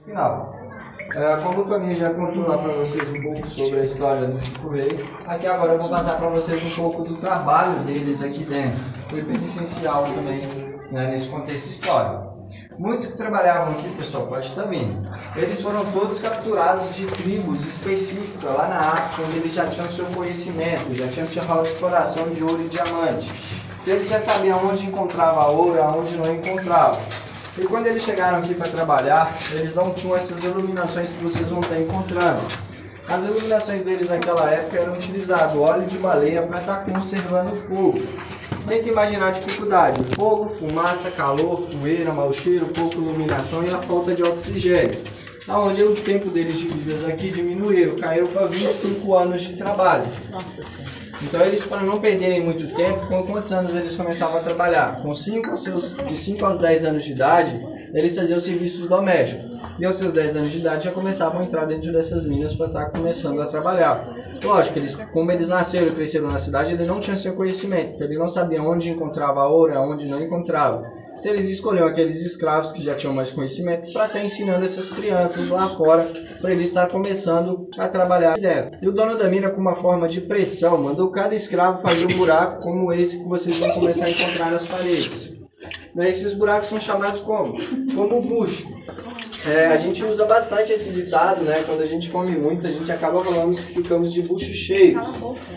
final. Como o Toninho já contou lá para vocês um pouco sobre a história do Chico Rei, aqui agora eu vou passar para vocês um pouco do trabalho deles aqui dentro. Foi bem essencial também, né, nesse contexto histórico. Muitos que trabalhavam aqui, pessoal, pode estar vendo, eles foram todos capturados de tribos específicas lá na África, onde eles já tinham seu conhecimento, já tinham seu rol de exploração de ouro e diamante. Então eles já sabiam onde encontrava ouro, aonde não encontrava. E quando eles chegaram aqui para trabalhar, eles não tinham essas iluminações que vocês vão estar encontrando. As iluminações deles naquela época eram utilizadas óleo de baleia para estar conservando o fogo. Tem que imaginar a dificuldade: fogo, fumaça, calor, poeira, mau cheiro, pouca iluminação e a falta de oxigênio. Onde o tempo deles de vida aqui diminuíram, caíram para 25 anos de trabalho. Nossa Senhora. Então eles, para não perderem muito tempo, com quantos anos eles começavam a trabalhar? De 5 aos 10 anos de idade, eles faziam serviços domésticos. E aos seus 10 anos de idade já começavam a entrar dentro dessas minas para estar começando a trabalhar. Lógico, como eles nasceram e cresceram na cidade, eles não tinham seu conhecimento. Então eles não sabiam onde encontrava ouro, onde não encontrava. Então eles escolhiam aqueles escravos que já tinham mais conhecimento para estar ensinando essas crianças lá fora, para eles estar começando a trabalhar aqui dentro. E o dono da mina, com uma forma de pressão, mandou cada escravo fazer um buraco como esse que vocês vão começar a encontrar nas paredes. Esses buracos são chamados como bucho. A gente usa bastante esse ditado, né? Quando a gente come muito, a gente acaba falando que ficamos de bucho cheio,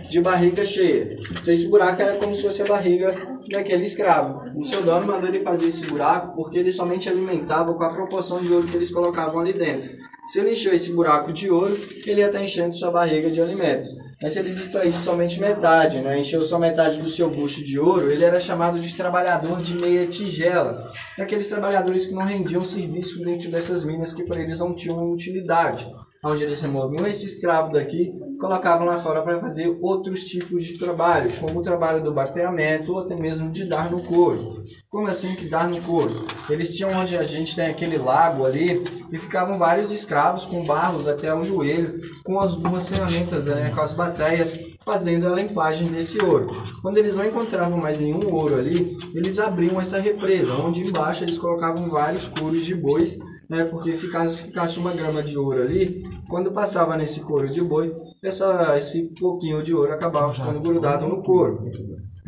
de barriga cheia. Então esse buraco era como se fosse a barriga daquele escravo. O seu dono mandou ele fazer esse buraco porque ele somente alimentava com a proporção de ouro que eles colocavam ali dentro. Se ele encheu esse buraco de ouro, ele ia estar enchendo sua barriga de alimento. Mas se eles extraíssem somente metade, né, encheu só metade do seu bucho de ouro, ele era chamado de trabalhador de meia tigela. E aqueles trabalhadores que não rendiam serviço dentro dessas minas, que para eles não tinham utilidade. Onde eles removiam esse escravo daqui, colocavam lá fora para fazer outros tipos de trabalho, como o trabalho do bateamento ou até mesmo de dar no couro. Como assim que dar no couro? Eles tinham onde a gente tem aquele lago ali e ficavam vários escravos com barros até o joelho, com as duas ferramentas, né, com as bateias, fazendo a limpagem desse ouro. Quando eles não encontravam mais nenhum ouro ali, eles abriam essa represa, onde embaixo eles colocavam vários couros de bois, né, porque se caso ficasse uma grama de ouro ali, quando passava nesse couro de boi, esse pouquinho de ouro acabava ficando grudado no couro.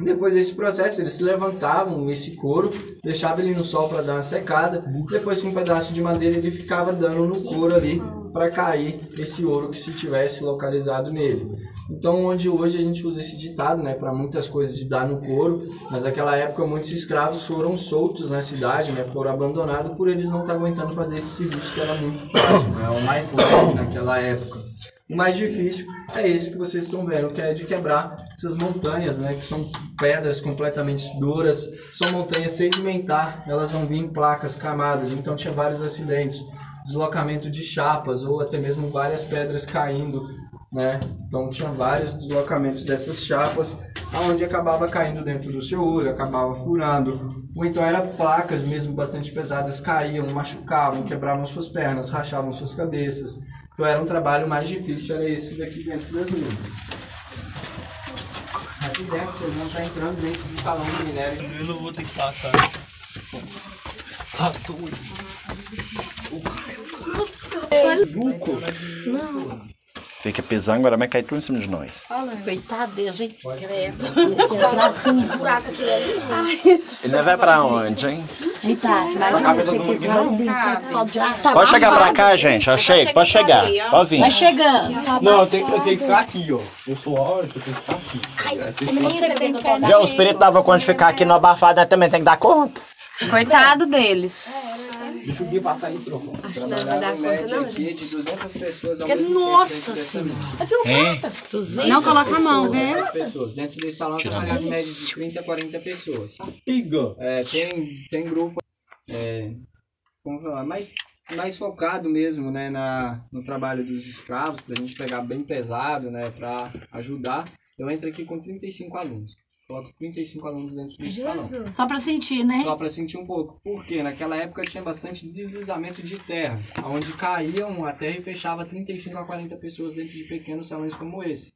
Depois desse processo, eles se levantavam esse couro, deixavam ele no sol para dar uma secada, depois com um pedaço de madeira ele ficava dando no couro ali para cair esse ouro que se tivesse localizado nele. Então, onde hoje a gente usa esse ditado, né, para muitas coisas de dar no couro, mas naquela época muitos escravos foram soltos na cidade, né, foram abandonados por eles não estar aguentando fazer esse serviço que era muito fácil, né, o mais leve naquela época. O mais difícil é esse que vocês estão vendo, que é de quebrar essas montanhas, né, que são pedras completamente duras, são montanhas sedimentares, elas vão vir em placas, camadas, então tinha vários acidentes, deslocamento de chapas ou até mesmo várias pedras caindo, né? Então tinha vários deslocamentos dessas chapas, onde acabava caindo dentro do seu olho, acabava furando, ou então eram placas mesmo bastante pesadas, caíam, machucavam, quebravam suas pernas, rachavam suas cabeças. Então era um trabalho mais difícil, era esse daqui dentro das minas. Aqui dentro vocês vão estar entrando dentro do salão de minério. Eu não vou ter que passar. Tá doido. Nossa, Buco. não. Fica pisando, agora vai cair tudo em cima de nós. Coitado deles, hein? Credo. Ele vai pra onde, hein? Ei, Tati, vai lá. Pode chegar pra cá, gente. Eu chego, pode chegar. Pode vir. Vai chegando. Não, eu tenho que ficar aqui, ó. Eu sou órfão, eu tenho que ficar aqui. Já o espírito dava conta de ficar aqui no abafado, né? Também tem que dar conta. Coitado deles. Deixa o Gui passar aí, trocou. Trabalhava em média aqui de 200 pessoas ao mesmo tempo Nossa dentro dessa Senhora. mina. Não coloca a mão, né? 200 pessoas. Dentro desse salão trabalhava em média de 30 a 40 pessoas. Piga. Tem grupo, como falar, mais focado mesmo, né, no trabalho dos escravos, pra gente pegar bem pesado, né, pra ajudar. Eu entro aqui com 35 alunos. Coloco 35 alunos dentro desse salão. Só pra sentir, né? Só para sentir um pouco. Porque naquela época tinha bastante deslizamento de terra, onde caíam a terra e fechava 35 a 40 pessoas dentro de pequenos salões como esse.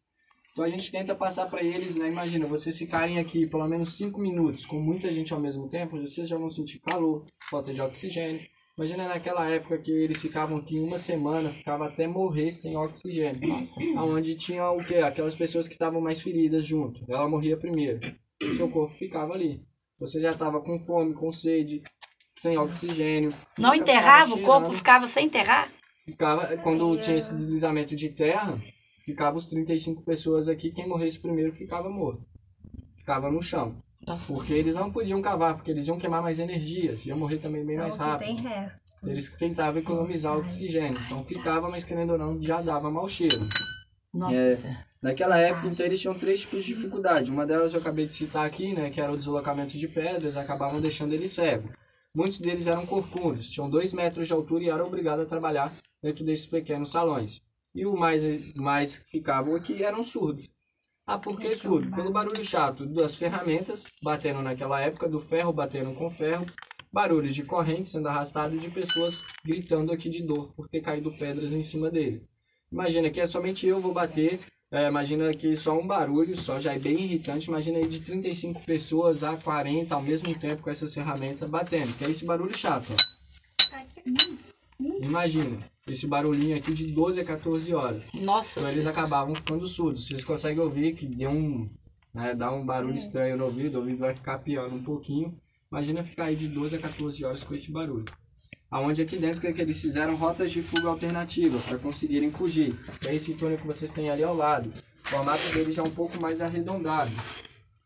Então a gente tenta passar para eles, né? Imagina, vocês ficarem aqui pelo menos 5 minutos com muita gente ao mesmo tempo, vocês já vão sentir calor, falta de oxigênio. Imagina naquela época que eles ficavam aqui uma semana, ficava até morrer sem oxigênio. Onde tinha o quê? Aquelas pessoas que estavam mais feridas junto. Ela morria primeiro. O seu corpo ficava ali. Você já estava com fome, com sede, sem oxigênio. Não enterrava? O corpo ficava sem enterrar? Ficava, quando tinha esse deslizamento de terra, ficava os 35 pessoas aqui, quem morresse primeiro ficava morto. Ficava no chão. Nossa. Porque eles não podiam cavar, porque eles iam queimar mais energias, iam morrer também bem mais rápido. Tem resto. Eles tentavam economizar oxigênio, então ficava, mas querendo ou não, já dava mau cheiro. Nossa. Naquela época, então, eles tinham 3 tipos de dificuldade. Uma delas eu acabei de citar aqui, né, que era o deslocamento de pedras, acabavam deixando eles cegos. Muitos deles eram corcundos, tinham 2 metros de altura e eram obrigados a trabalhar dentro desses pequenos salões. E o mais que ficavam aqui eram surdos. Ah, por que surdo? Pelo barulho chato das ferramentas batendo naquela época, do ferro batendo com ferro, barulhos de corrente sendo arrastado e de pessoas gritando aqui de dor por ter caído pedras em cima dele. Imagina que é somente eu vou bater, imagina que só um barulho, só já é bem irritante, imagina aí de 35 pessoas a 40 ao mesmo tempo com essas ferramentas batendo, que é esse barulho chato, ó. Imagina, esse barulhinho aqui de 12 a 14 horas. Nossa. Então eles acabavam ficando surdos. Vocês conseguem ouvir que deu dá um barulho estranho no ouvido, o ouvido vai ficar piando um pouquinho. Imagina ficar aí de 12 a 14 horas com esse barulho. Aonde aqui dentro que eles fizeram rotas de fuga alternativas para conseguirem fugir. É esse túnel que vocês têm ali ao lado. O formato dele já é um pouco mais arredondado.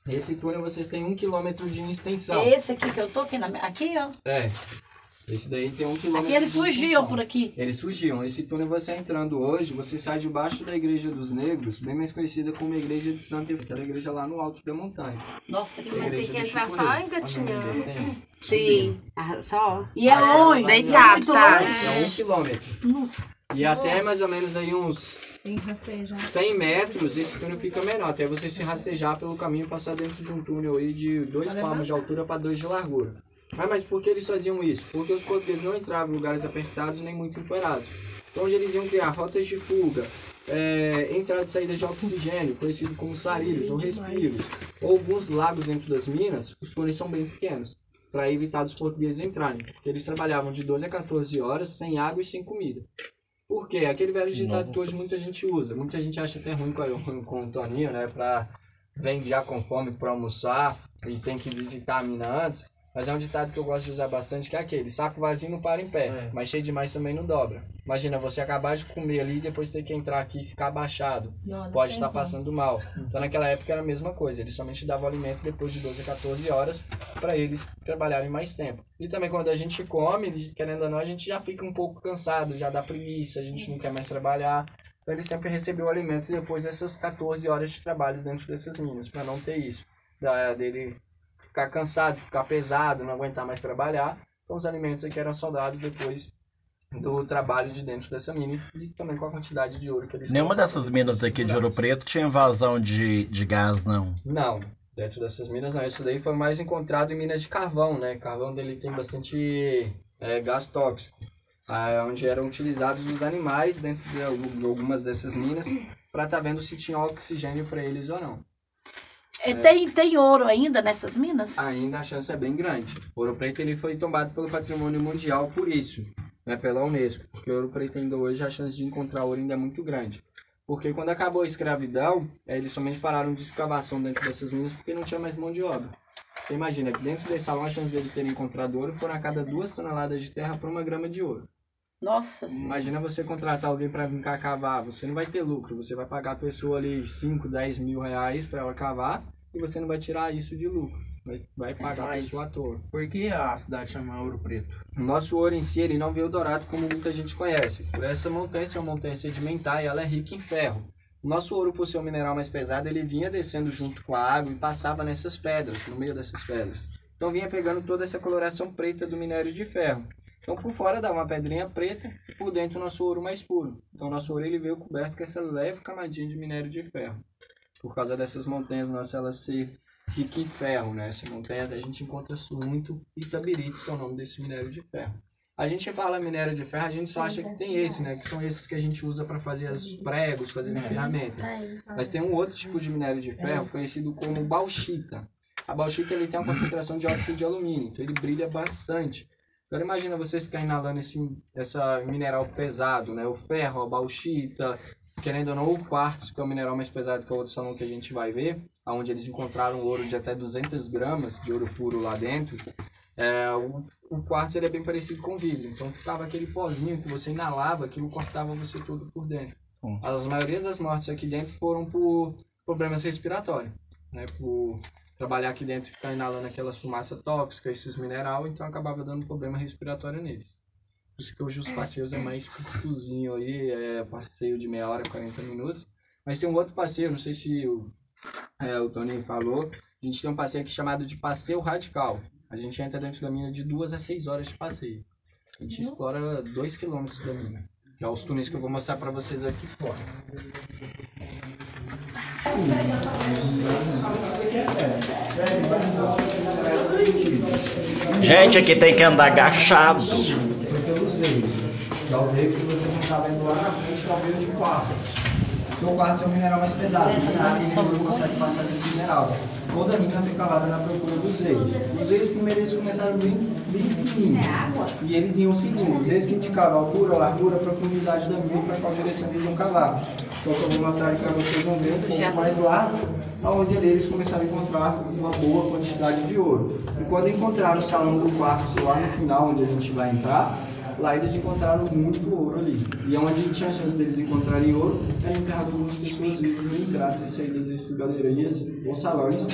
Esse túnel vocês têm 1 km de extensão. É esse aqui que eu tô aqui, aqui ó. É. Esse daí tem 1 km. Aqui eles surgiam por aqui. Eles surgiam. Esse túnel você entrando hoje, você sai debaixo da Igreja dos Negros, bem mais conhecida como a Igreja de Santa Efigênia, aquela igreja lá no alto da montanha. Nossa, que Mas tem que entrar só engatinhando. Sim, Só. E é longe. Deitado, muito tá? longe. É 1 km. E até mais ou menos aí uns Tem que rastejar. 100 metros, esse túnel fica menor. Até você se rastejar pelo caminho e passar dentro de um túnel aí de 2 palmos de altura para 2 de largura. Mas por que eles faziam isso? Porque os portugueses não entravam em lugares apertados nem muito empoeirados. Então onde eles iam criar rotas de fuga, entrada e saída de oxigênio, conhecido como sarilhos ou respiros, ou alguns lagos dentro das minas, os túneis são bem pequenos, para evitar dos portugueses entrarem. Porque eles trabalhavam de 12 a 14 horas sem água e sem comida. Por quê? Aquele velho ditado que hoje muita gente usa. Muita gente acha até ruim com o Toninho, né? Vem já com fome para almoçar e tem que visitar a mina antes. Mas é um ditado que eu gosto de usar bastante, que é aquele: saco vazio não para em pé, mas cheio demais também não dobra. Imagina você acabar de comer ali e depois ter que entrar aqui e ficar abaixado. Pode estar passando mal. Então naquela época era a mesma coisa, eles somente davam alimento depois de 12 a 14 horas para eles trabalharem mais tempo. E também quando a gente come, querendo ou não, a gente já fica um pouco cansado, já dá preguiça, a gente não quer mais trabalhar. Então ele sempre recebeu o alimento depois dessas 14 horas de trabalho dentro dessas minas, para não ter isso, dele ficar cansado, ficar pesado, não aguentar mais trabalhar. Então os alimentos aqui eram soldados depois do trabalho de dentro dessa mina e também com a quantidade de ouro que eles... Nenhuma dessas minas aqui de Ouro Preto tinha vazão de gás, não? Não, dentro dessas minas não. Isso daí foi mais encontrado em minas de carvão, né? Carvão dele tem bastante gás tóxico, onde eram utilizados os animais dentro de algumas dessas minas para estar vendo se tinha oxigênio para eles ou não. Tem ouro ainda nessas minas? Ainda a chance é bem grande. Ouro Preto ele foi tombado pelo Patrimônio Mundial por isso, né, pela Unesco. Porque Ouro Preto ainda hoje a chance de encontrar ouro ainda é muito grande. Porque quando acabou a escravidão, eles somente pararam de escavação dentro dessas minas porque não tinha mais mão de obra. Você imagina que dentro desse salão a chance deles terem encontrado ouro foram a cada 2 toneladas de terra para 1 grama de ouro. Nossa. Imagina você contratar alguém para vir cá cavar, você não vai ter lucro, você vai pagar a pessoa ali 5, 10 mil reais para ela cavar e você não vai tirar isso de lucro, vai pagar a pessoa à toa. Por que a cidade chama Ouro Preto? O nosso ouro em si, ele não veio dourado como muita gente conhece. Por essa montanha ser uma montanha sedimentar e ela é rica em ferro. O nosso ouro, por ser um mineral mais pesado, ele vinha descendo junto com a água e passava nessas pedras, no meio dessas pedras. Então vinha pegando toda essa coloração preta do minério de ferro. Então por fora dá uma pedrinha preta e por dentro o nosso ouro mais puro. Então o nosso ouro ele veio coberto com essa leve camadinha de minério de ferro. Por causa dessas montanhas nossas, elas ser ricas em ferro, né? Essa montanha a gente encontra muito itabirito, que é o nome desse minério de ferro. A gente fala minério de ferro, a gente só acha que tem esse, né? Que são esses que a gente usa para fazer os pregos, fazer ferramentas. Mas tem um outro tipo de minério de ferro, conhecido como bauxita. A bauxita ele tem uma concentração de óxido de alumínio, então ele brilha bastante. Agora imagina vocês ficarem inalando essa mineral pesado, né? O ferro, a bauxita, querendo ou não, o quartzo, que é o mineral mais pesado que é o outro salão que a gente vai ver, onde eles encontraram ouro de até 200 gramas de ouro puro lá dentro. O quartzo ele é bem parecido com o vidro, então ficava aquele pozinho que você inalava, aquilo cortava você todo por dentro. A maioria das mortes aqui dentro foram por problemas respiratórios, né? Por trabalhar aqui dentro e ficar inalando aquela fumaça tóxica, esses minerais, então acabava dando problema respiratório neles. Por isso que hoje os passeios é mais curtozinho aí, passeio de meia hora, 40 minutos. Mas tem um outro passeio, não sei se o Tony falou, a gente tem um passeio aqui chamado de passeio radical. A gente entra dentro da mina de 2 a 6 horas de passeio. A gente explora 2 km da mina, que é os túneis que eu vou mostrar pra vocês aqui fora. Gente, aqui tem que andar agachado. Que é o veio que você não está vendo lá na frente, que é o veio de quartzo. Porque o quartzo é um mineral mais pesado, na área não consegue passar desse mineral. Toda a mina foi cavada na procura dos veios. Os veios primeiro eles começaram bem pequenininhos. E eles iam seguindo. Os veios que indicavam a altura, a largura, a profundidade da mina para qual direção eles iam cavar. Então eu vou mostrar aqui para vocês um veio um pouco mais largo, onde eles começaram a encontrar uma boa quantidade de ouro. E quando encontraram o salão do quartzo lá no final, onde a gente vai entrar, lá eles encontraram muito ouro ali. E onde tinha chance deles encontrarem ouro, era enterrado algumas pessoas vivas em entradas e saídas desses galerias ou salões,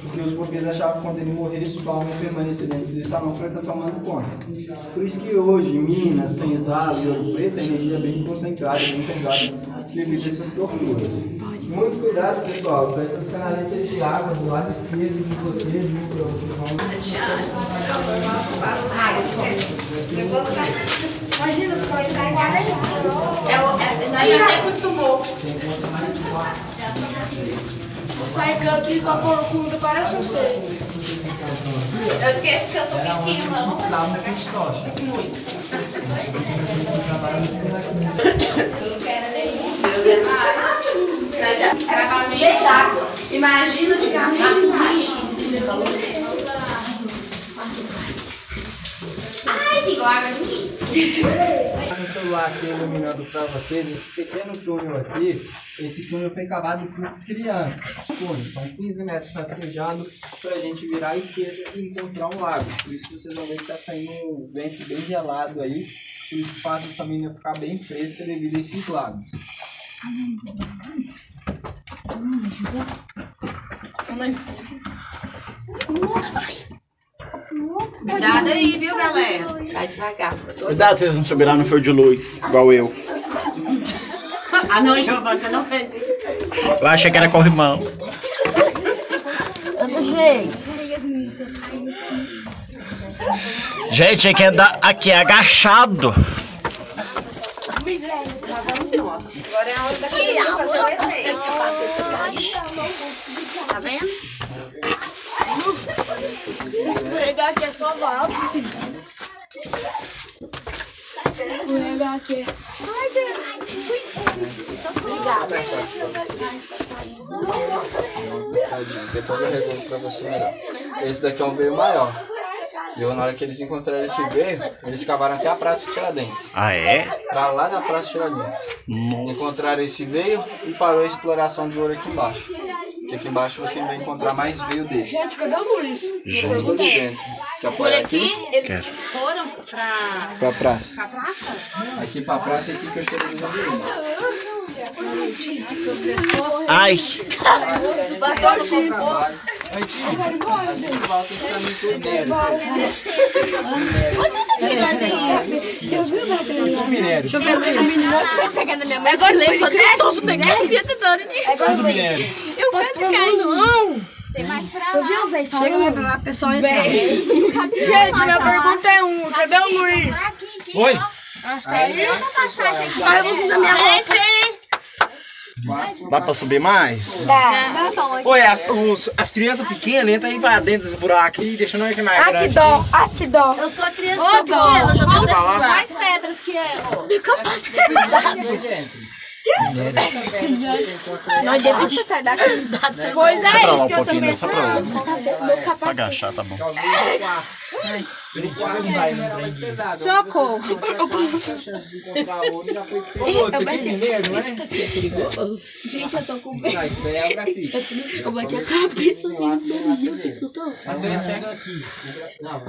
porque os portugueses achavam que quando ele morresse, sua alma permanecer dentro desse salão para estar tomando conta. Por isso que hoje, em Minas, Senzala e Ouro Preto, a energia é bem concentrada, bem pesada, devido a essas torturas. Muito cuidado, pessoal, com essas canaletas de água do lado esquerdo de vocês, Imagina, você pode entrar em casa. A gente até acostumou. O Sarcão aqui com a porcunda parece um ser. Eu esqueci que eu sou pequena, não muito. Eu não quero nenhum. Deus é mais. Escravamento d'água. Imagina antigamente. Ai, pegou água de mim. No celular aqui iluminando para vocês, esse pequeno túnel aqui, esse túnel foi cavado por crianças. São 15 metros rastrejados para a gente virar à esquerda e encontrar um lago. Por isso que vocês vão ver que está saindo um vento bem gelado aí, por isso que faz essa mina ficar bem fresca devido a esses lagos. Cuidado aí, viu, galera? Vai devagar. Cuidado, vocês não subirão no fio de luz, igual eu. Ah, não, Giovana, você não fez isso. Eu achei que era corrimão. Gente. Gente, tem que andar aqui agachado. Agora é a hora da criança fazer o efeito. Tá vendo? Se escorregar aqui é só vapo, filho. Escorregar aqui. Ai, Deus. Obrigada. Depois eu resolvo para você melhor. Esse daqui é um veio maior. E na hora que eles encontraram esse veio, eles cavaram até a Praça Tiradentes. Ah, é? Pra lá da Praça Tiradentes. Encontraram esse veio e parou a exploração de ouro aqui embaixo. Porque aqui embaixo você vai encontrar mais veio desse. Gente, cadê a luz? Tudo ali dentro. Quer Por aqui, eles foram pra praça. pra praça? Aqui pra praça é aqui que eu cheguei dos ambulantes. Ai. Bateu o chifre. Onde você tá tirando aí? Minério. Deixa eu ver essa menina. Vai pegar na minha mãe. Agora nem fazer todo mundo aqui. Tudo minério. Eu quero cair. Tem mais pra Você lá. viu, Zé? Chega mais pra lá, pessoal. Gente, minha pergunta é uma. Cadê o Luiz? Oi. Tá aí? Mas você já me arrumou. Dá pra subir mais? Oi, as crianças pequenas entram aí pra dentro desse buraco aí, deixando nós aqui mais Ah, que grande. dó, ah, que dó. Eu sou a criança pequena, eu já tô desse lugar. Mais pedras que é. Meu capacete. Nós devemos sair daqui. Pois Só pra é, lá isso um que eu tô pouquinho, só pra lá. pensando. Meu Só capacete. agachar, tá bom. No quarto vai, Socorro. A chance de encontrar ouro já foi que Ô, moço, você tem mineiro, não é? Gente, eu tô com medo. já espera, filho. Eu bati a cabeça. Você Escutou? Até pega aqui. Não.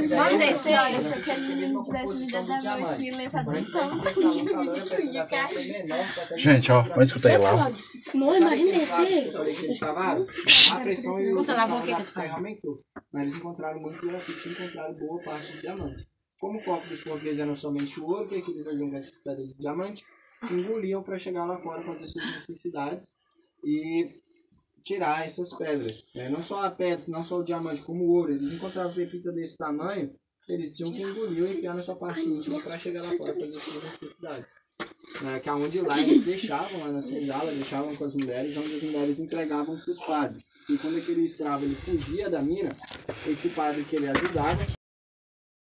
Vamos descer, olha. Se aquele menino tivesse me dado a mão aqui e levado um pão. Gente, ó, vamos escutar aí lá. Não, imagina descer. A pressão e o ferro aumentou. Mas eles encontraram muito grafite e encontraram boa parte de diamante. Como o foco dos portugueses era somente o ouro, o que eles faziam com essa pedra de diamante? Engoliam para chegar lá fora para fazer suas necessidades e tirar essas pedras. Não só a pedra, não só o diamante, como o ouro. Eles encontravam pepita desse tamanho, eles tinham que engolir e enfiar na sua parte íntima para chegar lá fora para fazer suas necessidades. Que aonde lá eles deixavam lá na senzala, deixavam com as mulheres, onde as mulheres entregavam para os padres. E quando aquele escravo ele fugia da mina, esse padre que ele ajudava